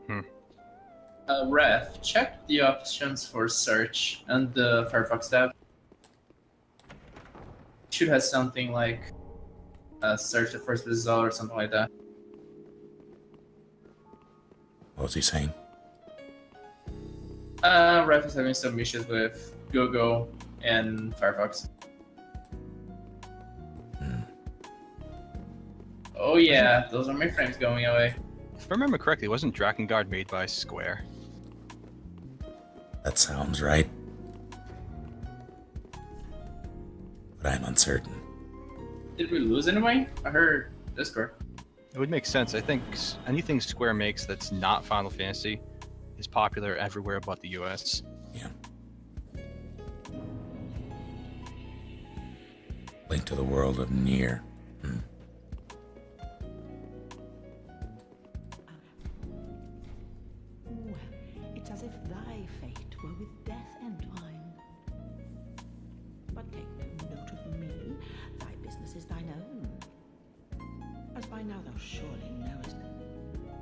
Hmm. Ref, check the options for search and the Firefox tab. Should have something like search the first result or something like that. What was he saying? Ref is having some issues with Google and Firefox. Oh yeah, those are my frames going away. If I remember correctly, wasn't Drakengard made by Square? That sounds right. But I'm uncertain. Did we lose anyway? I heard Discord. It would make sense. I think anything Square makes that's not Final Fantasy is popular everywhere but the US. Yeah. Link to the world of Nier. It's as if thy fate were with death entwined. But take no note of me, thy business is thine own. As by now thou surely knowest,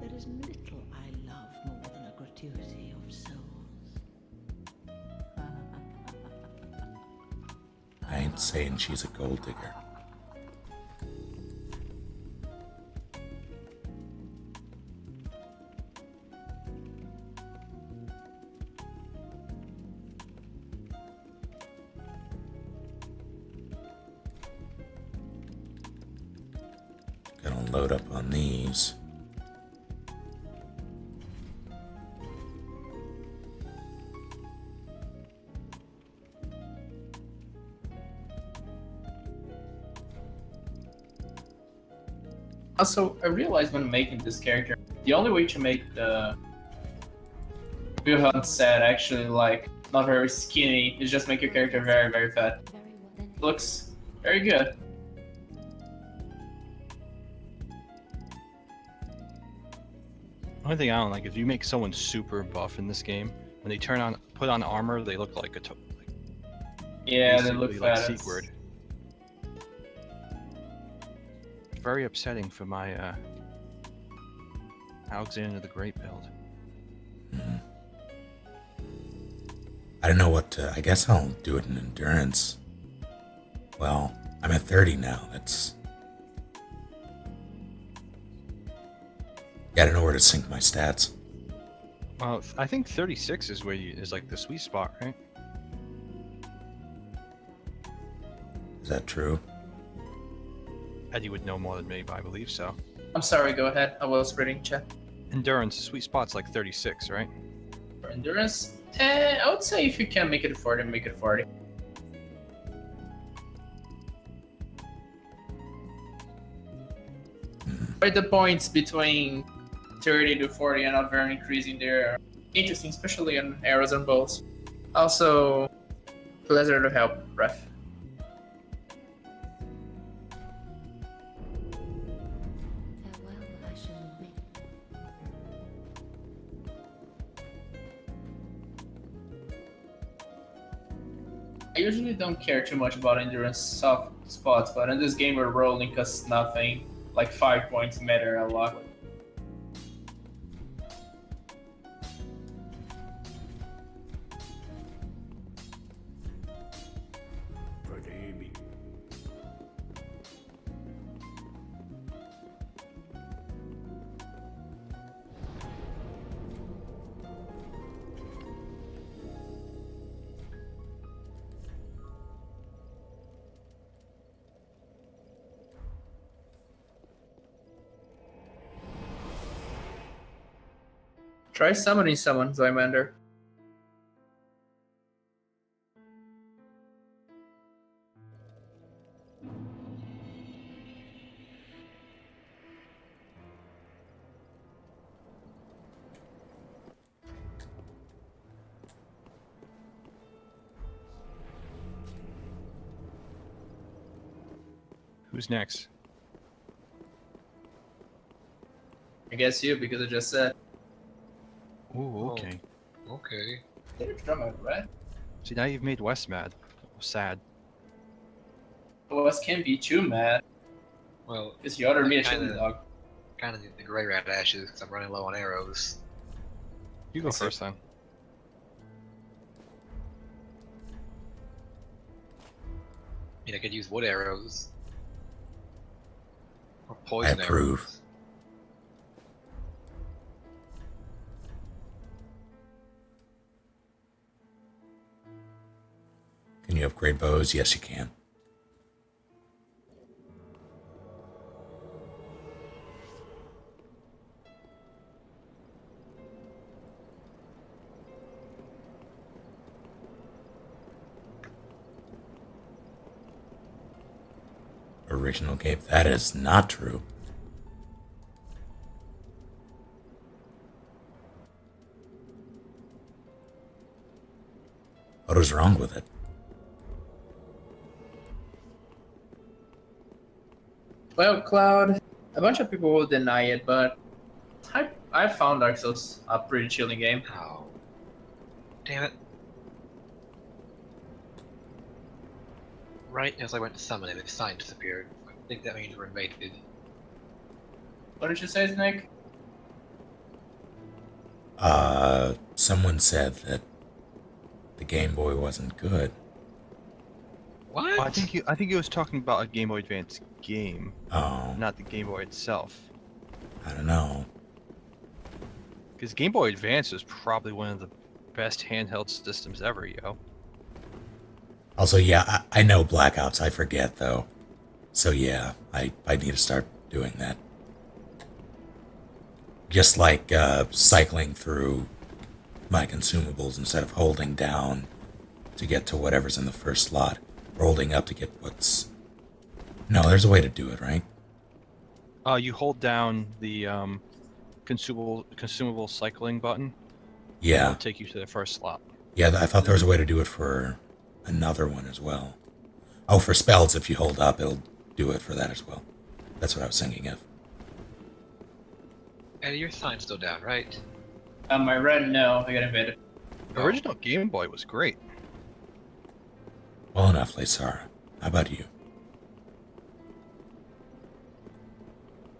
there is little I love more than a gratuity of souls. I ain't saying she's a gold digger. Gonna load up on these. Also, I realized when making this character, the only way to make the Wilhelm set actually like not very skinny is just make your character very, very fat. Looks very good. Only thing I don't like is if you make someone super buff in this game, when they put on armor, they look like Yeah, they look basically like fat. Sequard. Very upsetting for my Alexander the Great build. I don't know what to... I guess I'll do it in endurance. Well, I'm at 30 now. That's... Yeah, I don't know where to sync my stats. Well, I think 36 is where is like the sweet spot, right? Is that true? Eddie would know more than me, but I believe so. I'm sorry, go ahead. I was reading chat. Endurance, sweet spot's like 36, right? For endurance, I would say if you can make it 40, make it 40. But the points between 30 to 40 are not very increasing. They're interesting, especially on arrows and bows. Also, pleasure to help, ref. I usually don't care too much about endurance soft spots, but in this game we're rolling because nothing, like 5 points matter a lot. Try summoning someone, Zymander. Who's next? I guess you, because I just said. Ooh, okay. Okay. Did it drum out, right? See, now you've made Wes mad. Sad. Wes can't be too mad, Well, because you ordered me a kinda- chili dog. kind of need the gray rat ashes because I'm running low on arrows. You go Yes, sir. first then. I mean, I could use wood arrows. Or poison approve. arrows. Can you upgrade bows? Yes, you can. Original game. That is not true. What was wrong with it? Well, Cloud, a bunch of people will deny it, but I found Dark Souls a pretty chilling game. Oh. Damn it. Right as I went to summon him, his sign disappeared. I think that means we're invaded. What did you say, Snake? Someone said that the Game Boy wasn't good. What? I think he was talking about a Game Boy Advance game, Oh, not the Game Boy itself. I don't know. Because Game Boy Advance is probably one of the best handheld systems ever, yo. Also, yeah, I know Blackouts. I forget, though. So, yeah, I need to start doing that. Just like cycling through my consumables instead of holding down to get to whatever's in the first slot. Or holding up to get what's... No, there's a way to do it, right? You hold down the consumable cycling button. Yeah. It'll take you to the first slot. Yeah, I thought there was a way to do it for another one as well. Oh, for spells, if you hold up, it'll do it for that as well. That's what I was thinking of. Eddie, your sign's still down, right? My red, no, I got invaded. The original Game Boy was great. Well enough, Laysara. How about you?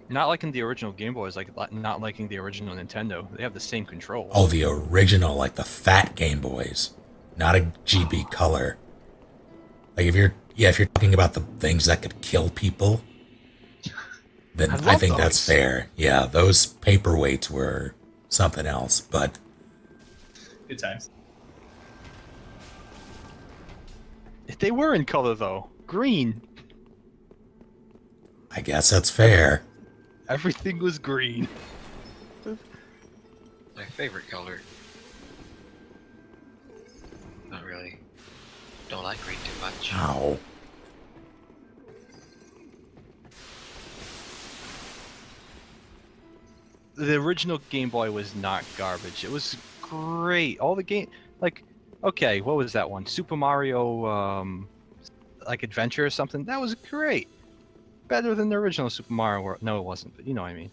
Not liking the original Game Boy is like not liking the original Nintendo. They have the same controls. Oh, the original, like the fat Game Boys. Not a GB color. Like if you're talking about the things that could kill people, then I I love think that's those. fair. Yeah, those paperweights were something else, but Good times. They were in color though. Green. I guess that's fair. Everything was green. My favorite color. Not really. Don't like green too much. Ow. The original Game Boy was not garbage. It was great. All the game, like, okay, what was that one? Super Mario, like Adventure or something. That was great. Better than the original Super Mario World. No, it wasn't, but you know what I mean.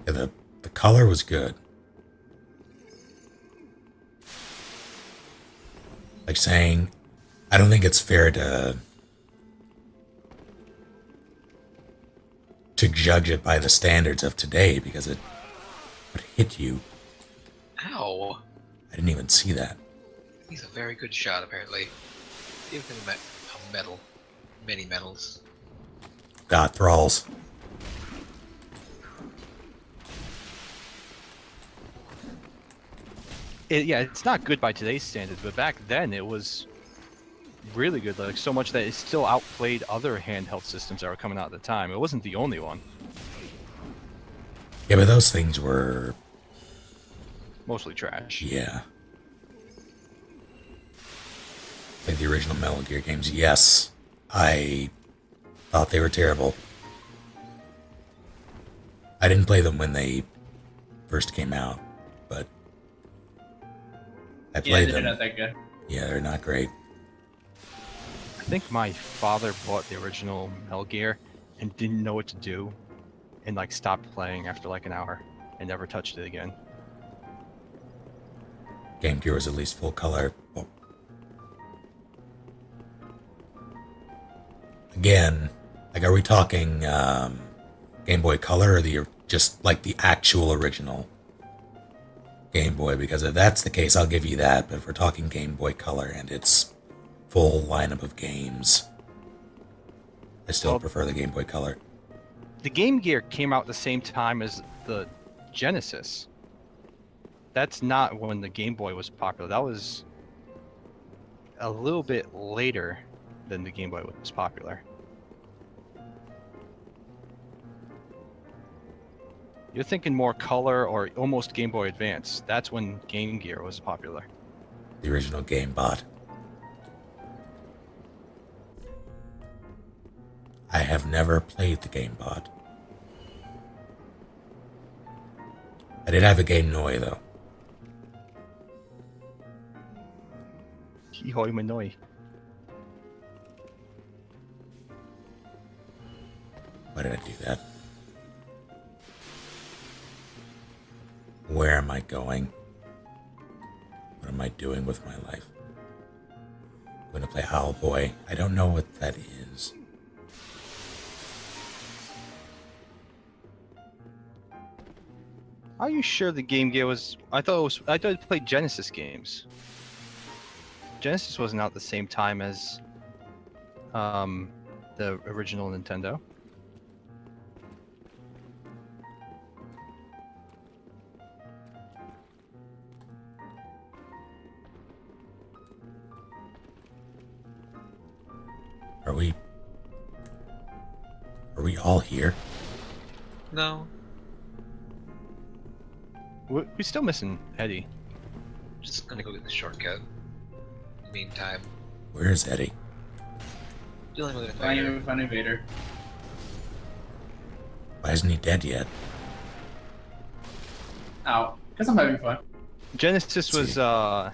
Yeah, the color was good. Like saying, I don't think it's fair to judge it by the standards of today because it would hit you. Ow! I didn't even see that. He's a very good shot, apparently. Give him a medal. Many medals. God, thralls. Yeah, it's not good by today's standards, but back then it was really good. Like so much that it still outplayed other handheld systems that were coming out at the time. It wasn't the only one. Yeah, but those things were, Mostly trash. yeah. Like the original Metal Gear games, yes. I thought they were terrible. I didn't play them when they first came out, but I Yeah, played they're them. not that good. Yeah, they're not great. I think my father bought the original Metal Gear and didn't know what to do, and like stopped playing after like an hour and never touched it again. Game Gear was at least full color. Well, again, like, are we talking Game Boy Color or the just like the actual original Game Boy, because if that's the case, I'll give you that. But if we're talking Game Boy Color and its full lineup of games, I still Well, prefer the Game Boy Color. The Game Gear came out the same time as the Genesis. That's not when the Game Boy was popular. That was a little bit later than the Game Boy was popular. You're thinking more color or almost Game Boy Advance. That's when Game Gear was popular. The original Game Bot. I have never played the Game Bot. I did have a Game Noi, though. Hihoi Manoi. Why did I do that? Where am I going? What am I doing with my life? I'm going to play Owlboy. I don't know what that is. Are you sure the Game Gear was? I thought it played Genesis games. Genesis wasn't out the same time as the original Nintendo. Are we all here? No, We're still missing Eddie. just gonna go get the shortcut. In the meantime, Where's Eddie? dealing with it Finding later. with an invader. Why isn't he dead yet? Ow. Because I'm having fun. Genesis Let's see.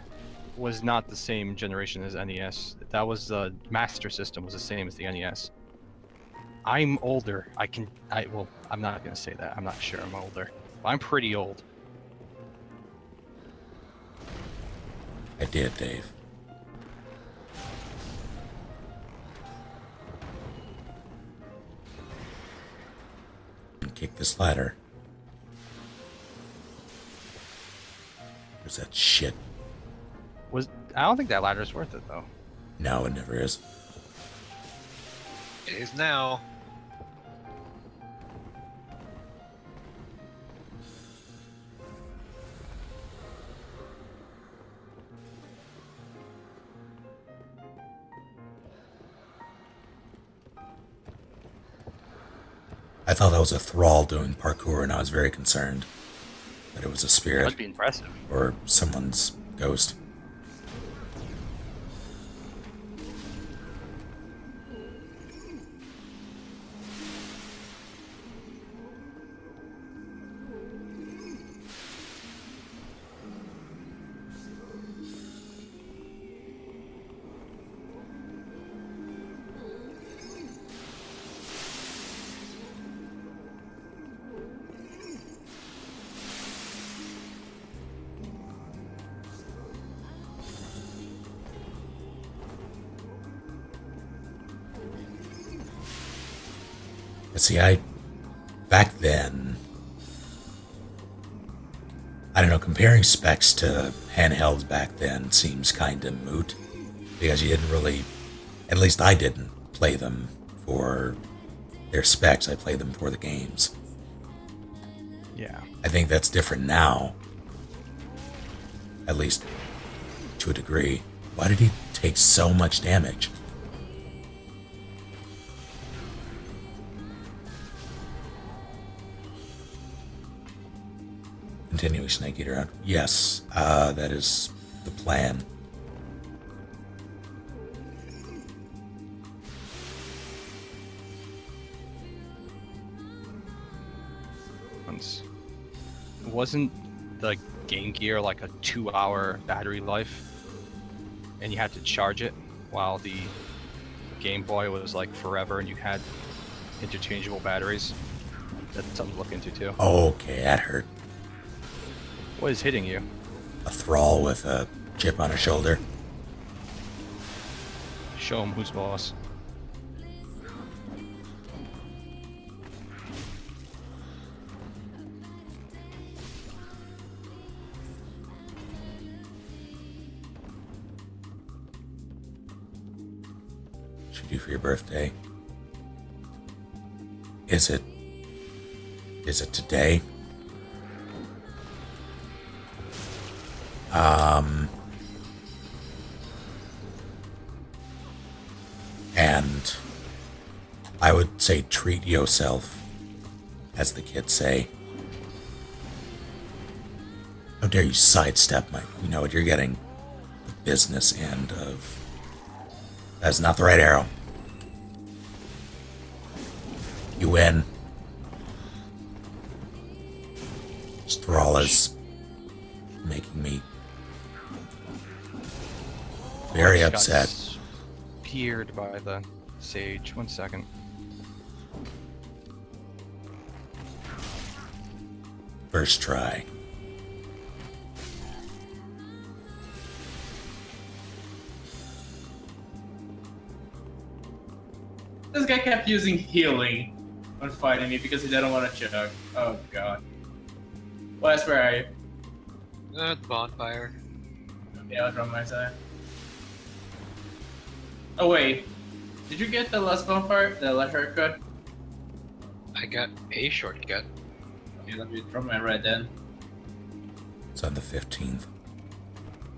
was not the same generation as NES. That was the Master System was the same as the NES. I'm older. Well, I'm not gonna say that. I'm not sure I'm older. But I'm pretty old. I did, Dave. And kick this ladder. Where's that shit? I don't think that ladder's worth it though. No, it never is. It is now. I thought that was a thrall doing parkour, and I was very concerned that it was a spirit That'd be impressive. or someone's ghost. But see, back then, I don't know, comparing specs to handhelds back then seems kind of moot, because you didn't really, at least I didn't play them for their specs, I played them for the games. Yeah. I think that's different now, at least to a degree. Why did he take so much damage? Continuing Snake Eater out. Yes, that is the plan. Wasn't the Game Gear like a 2-hour battery life? And you had to charge it while the Game Boy was like forever and you had interchangeable batteries? That's something to look into too. Okay, that hurt. What is hitting you? A thrall with a chip on her shoulder. Show him who's boss. should you do for your birthday? Is it today? And I would say treat yourself, as the kids say. How dare you sidestep my... You know what, you're getting the business end of... That's not the right arrow. You win. This thrall is making me very Got upset. Speared by the sage. 1 second. First try. This guy kept using healing when fighting me because he didn't want to chug. Oh god. Wes, where are you? The bonfire. Yeah, I'll draw my side. Oh wait, did you get the last bonfire, the last shortcut? I got a shortcut. Okay, let me draw my red then. It's on the 15th.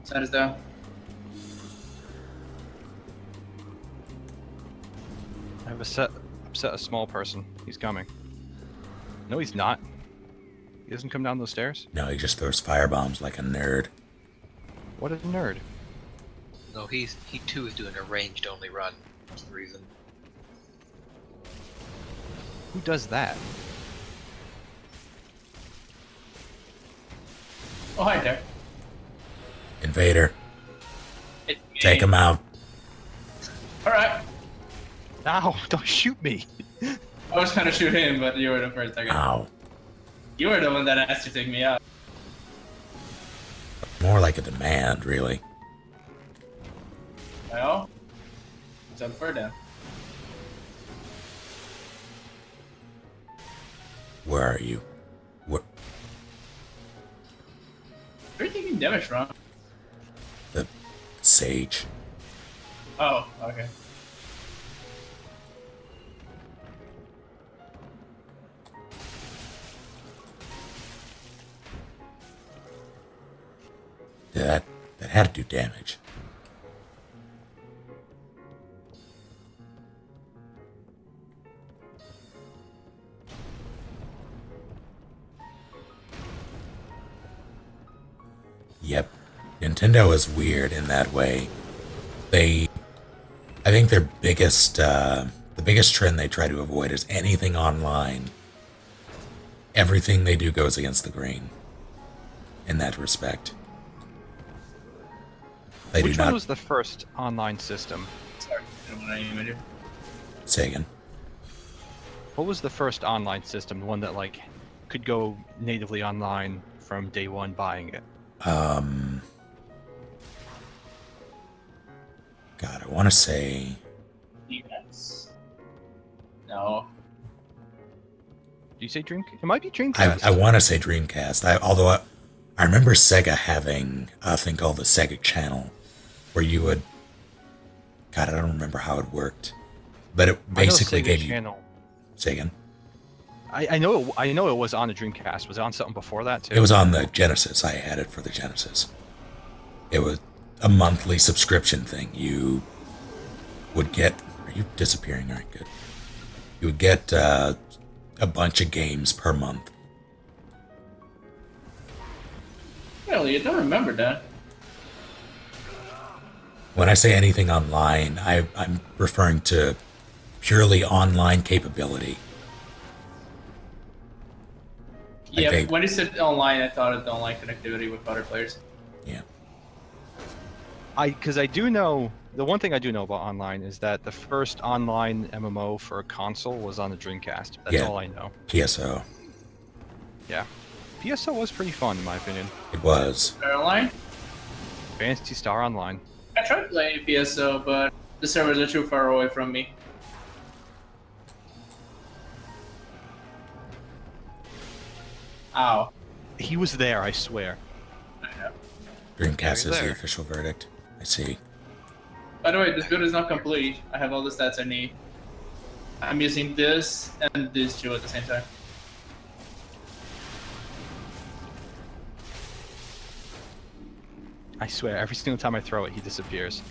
Set us down. I have upset a small person. He's coming. No, he's not. He doesn't come down those stairs. No, he just throws firebombs like a nerd. What a nerd. No, he too is doing a ranged only run. That's the reason. Who does that? Oh, hi there. Invader, It's me. take him out. Alright. Ow! Don't shoot me! I was trying to shoot him, but you were the first. Okay. Ow. You were the one that asked to take me out. More like a demand, really. Well, it's unfair then. Where are you? What? Where are you taking damage from? The sage. Oh, okay. That had to do damage. Yep. Nintendo is weird in that way. I think their the biggest trend they try to avoid is anything online. Everything they do goes against the grain. In that respect. They Which do one not was the first online system? Sorry, I don't want to aim at you. say again. What was the first online system? The one that like could go natively online from day one buying it? God, I want to say Yes. No. Do you say Dream? It might be Dreamcast. I want to say Dreamcast. Although I remember Sega having a thing called the Sega Channel, where you would. God, I don't remember how it worked, but it basically I know Sega gave you. Channel. Say again. I know it was on the Dreamcast. Was it on something before that too? It was on the Genesis. I had it for the Genesis. It was a monthly subscription thing. You would get. Are you disappearing? All right, good. You would get a bunch of games per month. Really, you don't remember that? When I say anything online, I'm referring to purely online capability. Yeah, they- when you said online, I thought of the online connectivity with other players. Yeah. Because I do know the one thing I do know about online is that the first online MMO for a console was on the Dreamcast. That's Yeah. all I know. PSO. Yeah, PSO was pretty fun in my opinion. It was. Online? Fantasy Star Online. I tried playing PSO, but the servers are too far away from me. Ow. He was there, I swear. I know. Dreamcast Maybe is the there. official verdict. I see. By the way, this build is not complete. I have all the stats I need. I'm using this and this two at the same time. I swear, every single time I throw it, he disappears.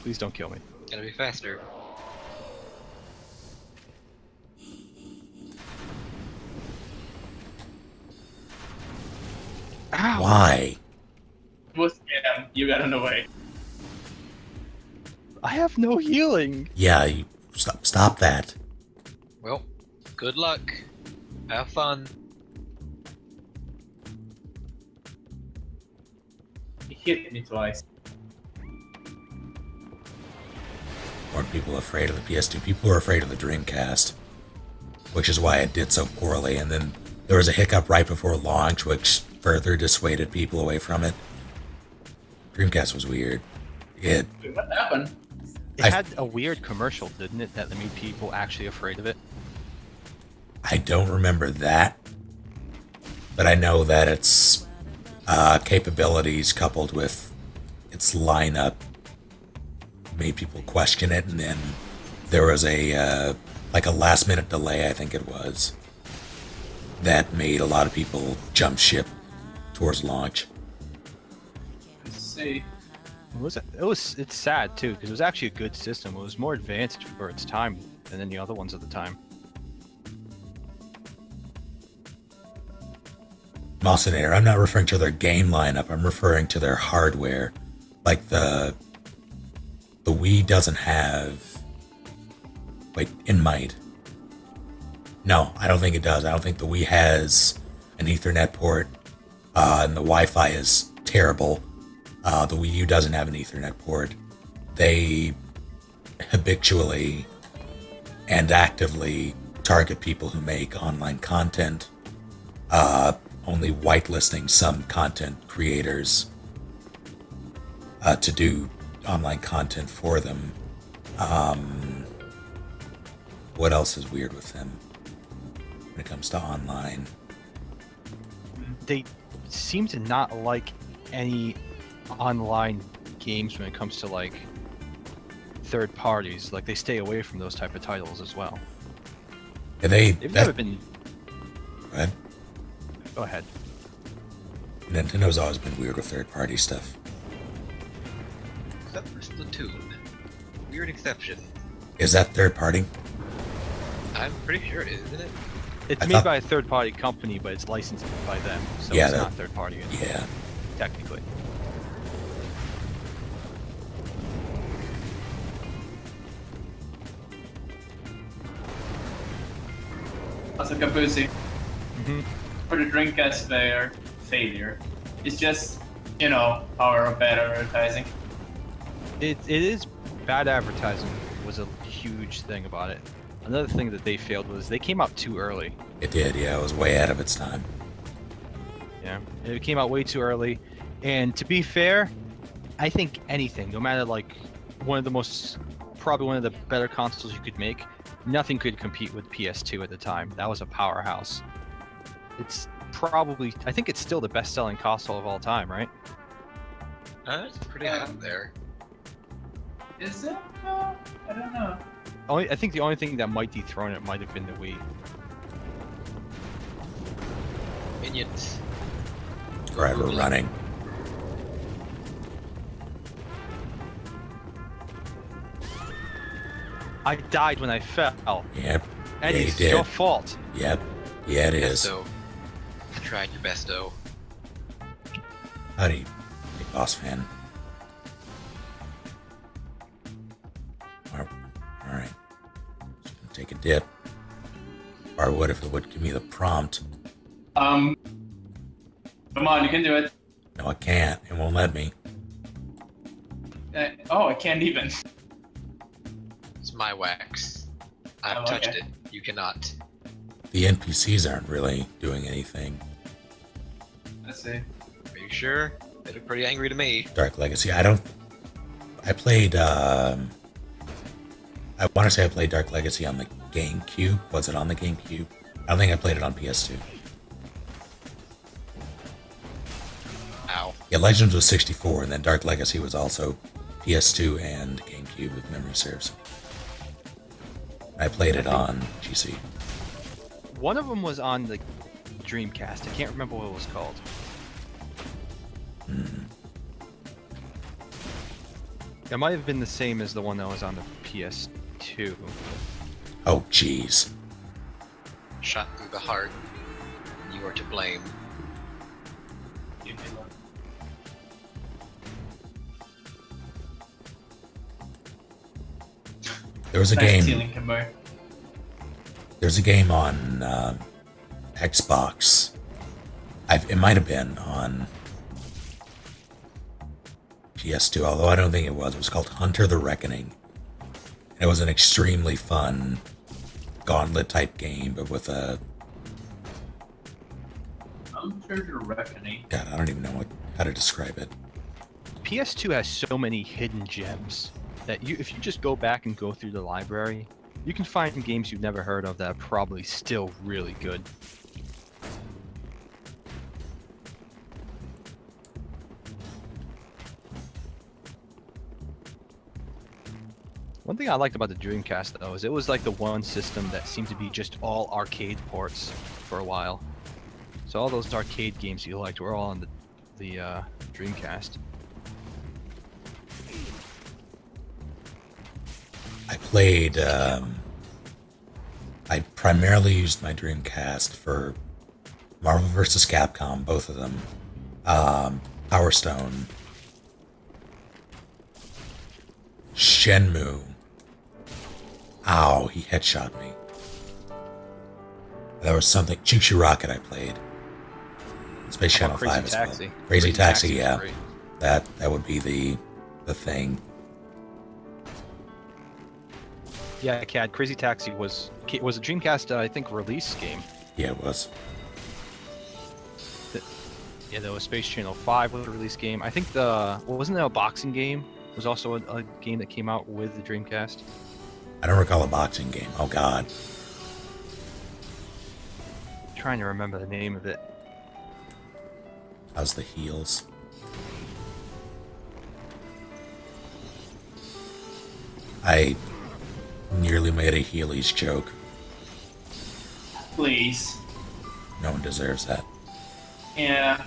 Please don't kill me. Gotta be faster. Ow! Why? It was him. You got in the way. I have no healing. Yeah, you stop that. Well, good luck. Have fun. He hit me twice. Weren't people afraid of the PS2? People were afraid of the Dreamcast, which is why it did so poorly. And then there was a hiccup right before launch, which further dissuaded people away from it. Dreamcast was weird. It Wait, what happened? It had a weird commercial, didn't it, that made people actually afraid of it? I don't remember that, but I know that its capabilities coupled with its lineup made people question it, and then there was a like a last minute delay, I think it was, that made a lot of people jump ship towards launch. Let's see. It's sad too, because it was actually a good system. It was more advanced for its time than any other ones at the time. Malsinator, I'm not referring to their game lineup, I'm referring to their hardware. Like the Wii doesn't have... Wait, it might. No, I don't think it does. I don't think the Wii has an Ethernet port, and the Wi-Fi is terrible. The Wii U doesn't have an Ethernet port. They habitually and actively target people who make online content, only whitelisting some content creators to do online content for them. What else is weird with them when it comes to online? They seem to not like any online games when it comes to like third parties. Like they stay away from those type of titles as well. Yeah, They've never been. Go ahead. Go ahead. Nintendo's always been weird with third-party stuff. Except for Splatoon. Weird exception. Is that third-party? I'm pretty sure it is, isn't it? It's I made thought- by a third party company, but it's licensed by them, so Yeah, it's that- not third party Yeah. technically. Also, Kabuzi. hmm For the Dreamcast failure, it's just, you know, power of bad advertising. It is bad advertising was a huge thing about it. Another thing that they failed was they came out too early. It did, yeah. It was way ahead of its time. Yeah, it came out way too early. And to be fair, I think anything, no matter like probably one of the better consoles you could make, nothing could compete with PS2 at the time. That was a powerhouse. It's probably, I think it's still the best-selling console of all time, right? It's pretty out there. Is it? I don't know. I think the only thing that might dethrone it might have been the Wii. Minions. Right, we're running. I died when I fell. Yep. And Yeah, you it's did. your fault. Yep. Yeah, it is. Besto. Tried your besto. Howdy, big boss fan. Alright. Just gonna take a dip. Or I would if it would give me the prompt. Come on, you can do it. No, I can't. It won't let me. Oh, I can't even. It's my wax. I've Oh, touched okay. it. You cannot. The NPCs aren't really doing anything. Let's see. Are you sure? They look pretty angry to me. Dark Legacy. I played, I want to say I played Dark Legacy on the GameCube. Was it on the GameCube? I don't think I played it on PS2. Ow. Yeah, Legends was 64, and then Dark Legacy was also PS2 and GameCube. GameCube, if memory serves. I played it on GC. One of them was on the Dreamcast. I can't remember what it was called. It might have been the same as the one that was on the PS2. Oh, jeez. Shot through the heart. You are to blame. There was a Nice game. stealing combo. There's a game on Xbox. It might have been on PS2, although I don't think it was. It was called Hunter the Reckoning. It was an extremely fun gauntlet type game, but with a... Hunter the Reckoning. God, I don't even know how to describe it. PS2 has so many hidden gems that if you just go back and go through the library, you can find games you've never heard of that are probably still really good. One thing I liked about the Dreamcast, though, is it was like the one system that seemed to be just all arcade ports for a while. So all those arcade games you liked were all on the Dreamcast. I played... I primarily used my Dreamcast for Marvel vs. Capcom, both of them. Power Stone. Shenmue. Ow, he headshot me. There was something... Choo Choo Rocket I played. Space Channel 5 as well. Taxi. Crazy Taxi, was yeah. great. That would be the thing. Yeah, CAD. Crazy Taxi was a Dreamcast, I think, release game. Yeah, it was. Yeah, there was Space Channel 5 was a release game. I think wasn't there a boxing game? Was also a game that came out with the Dreamcast. I don't recall a boxing game. Oh, God. I'm trying to remember the name of it. How's the heels? I nearly made a Heelys joke. Please. No one deserves that. Yeah.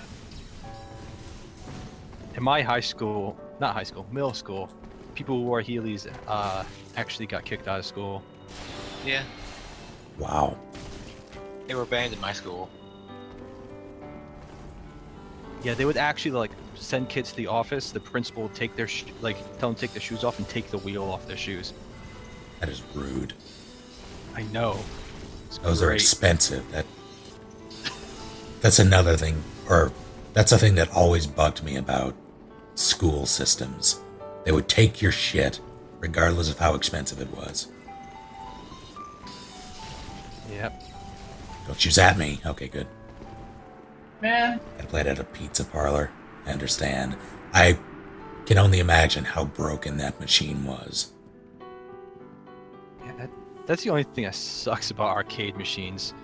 In my middle school, people who wore Heelys actually got kicked out of school. Yeah, Wow. they were banned in my school. Yeah, they would actually like send kids to the office. The principal would take their tell them to take their shoes off and take the wheel off their shoes. That is rude. I know. It's Those are great. expensive. That's another thing, or that's a thing that always bugged me about school systems. They would take your shit, regardless of how expensive it was. Yep. Don't shoot at me. Okay, good. Man. I played at a pizza parlor. I understand. I can only imagine how broken that machine was. Yeah, that's the only thing that sucks about arcade machines,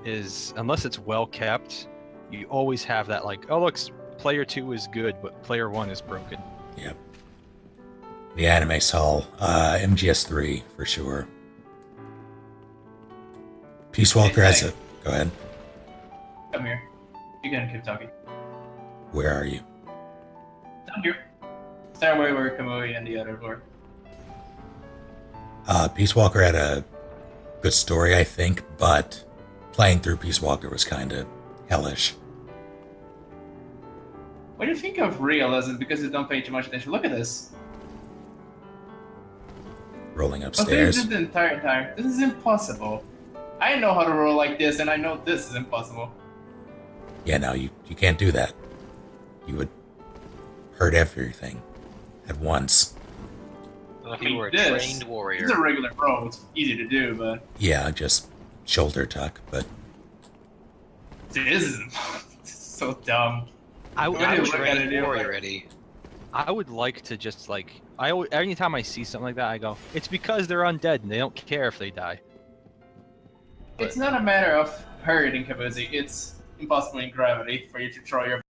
is unless it's well kept, you always have that like, oh look, player 2 is good, but player 1 is broken. Yep. The anime Sol, MGS3 for sure. Peace Walker has a... Go ahead. Come here. You can keep talking. Where are you? Down here. Start where we were Kamui and the other floor. Peace Walker had a good story, I think, but playing through Peace Walker was kind of hellish. What do you think of realism? Because you don't pay too much attention. Look at this. Rolling But this upstairs. is the entire time. This is impossible. I know how to roll like this, and I know this is impossible. Yeah, no, you can't do that. You would hurt everything at once. Well, if I mean, you were a this trained warrior, It's a regular roll. It's easy to do, but Yeah, just shoulder tuck, but this is so dumb. I When I you was look a at trained it, you're warrior, like- Eddie. I would like to just like anytime I see something like that, I go, it's because they're undead and they don't care if they die. It's not a matter of hurting Kabuzi. It's impossible in gravity for you to throw your